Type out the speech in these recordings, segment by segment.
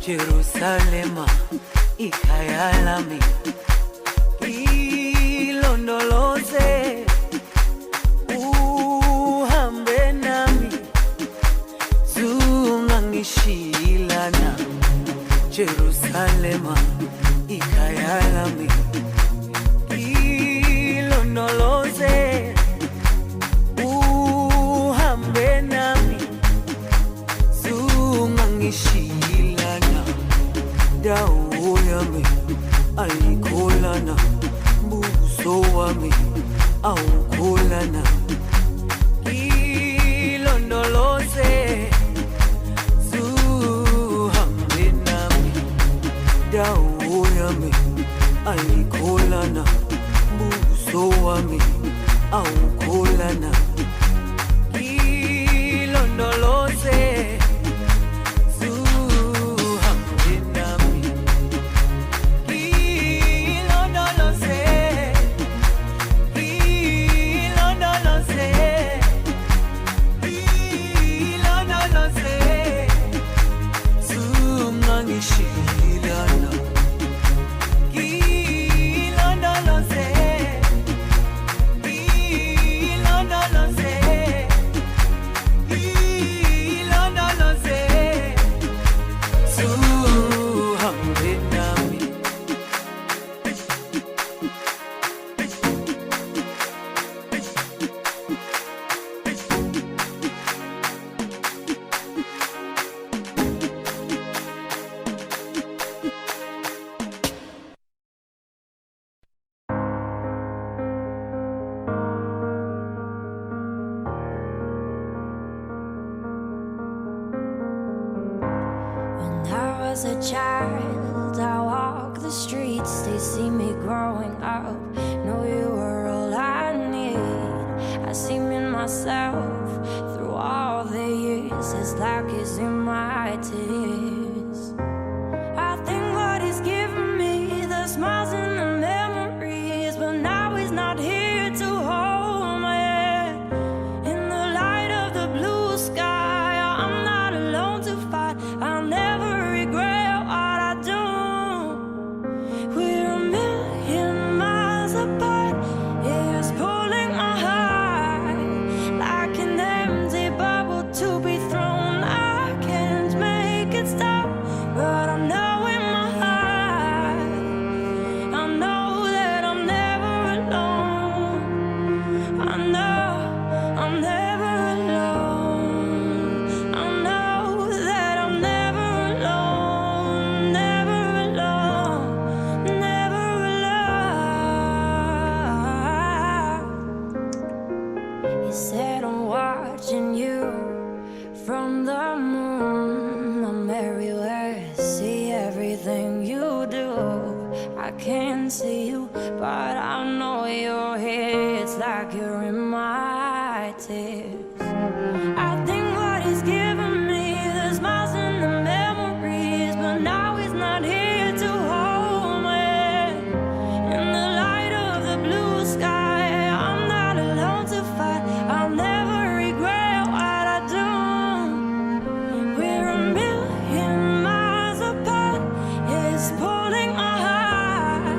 Jerusalema ikhaya lami ilondoloze uhambe nami zungangishilana Jerusalema ikhaya lami ilondoloze uhambe nami zungangishilana dawo yami ayikholana buso wami awukholana ilondoloze zuhambe nami dawo yami ayikholana buso wami awukholana ilondoloze As a child, I walk the streets, they see me growing up. Know you were all I need. I see me in myself through all the years. It's like it's in my tears. I think what he's given me, the smiles and the memories, but now he's not here to hold my hand. In the light of the blue sky, I'm not alone to fight. I'll never can't see you, but I know you're here. It's like you're in my tears. I think what he's given me, the smiles and the memories, but now he's not here to hold me. In the light of the blue sky, I'm not alone to fight. I'll never regret what I do. We're a million miles apart. It's pulling my heart.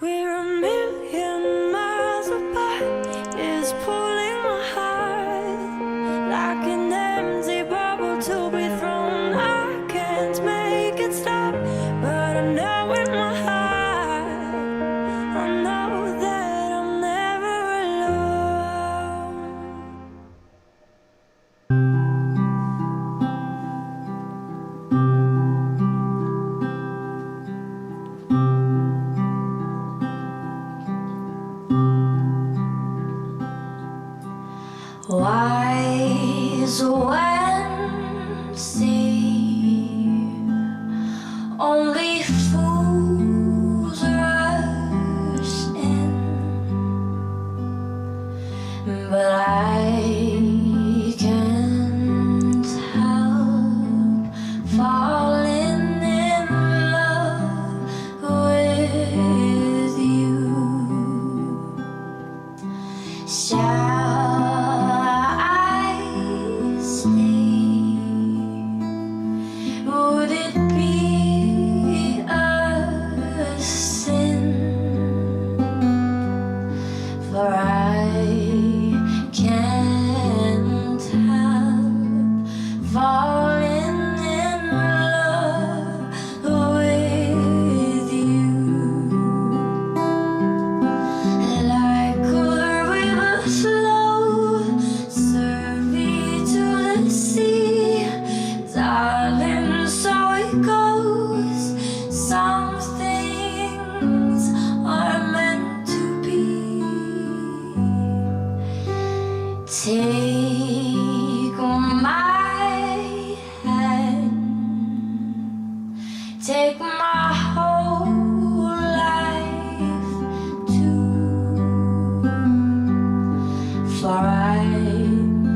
We're a million miles apart. It's pulling my Wise when see only fools rush in, but I can't help falling in love with you. Would it be a sin? For I can't help falling in love with you. Like a river flow, serve me to the sea, darling, so it goes. Some things are meant to be. Take my hand, take my whole life too, for I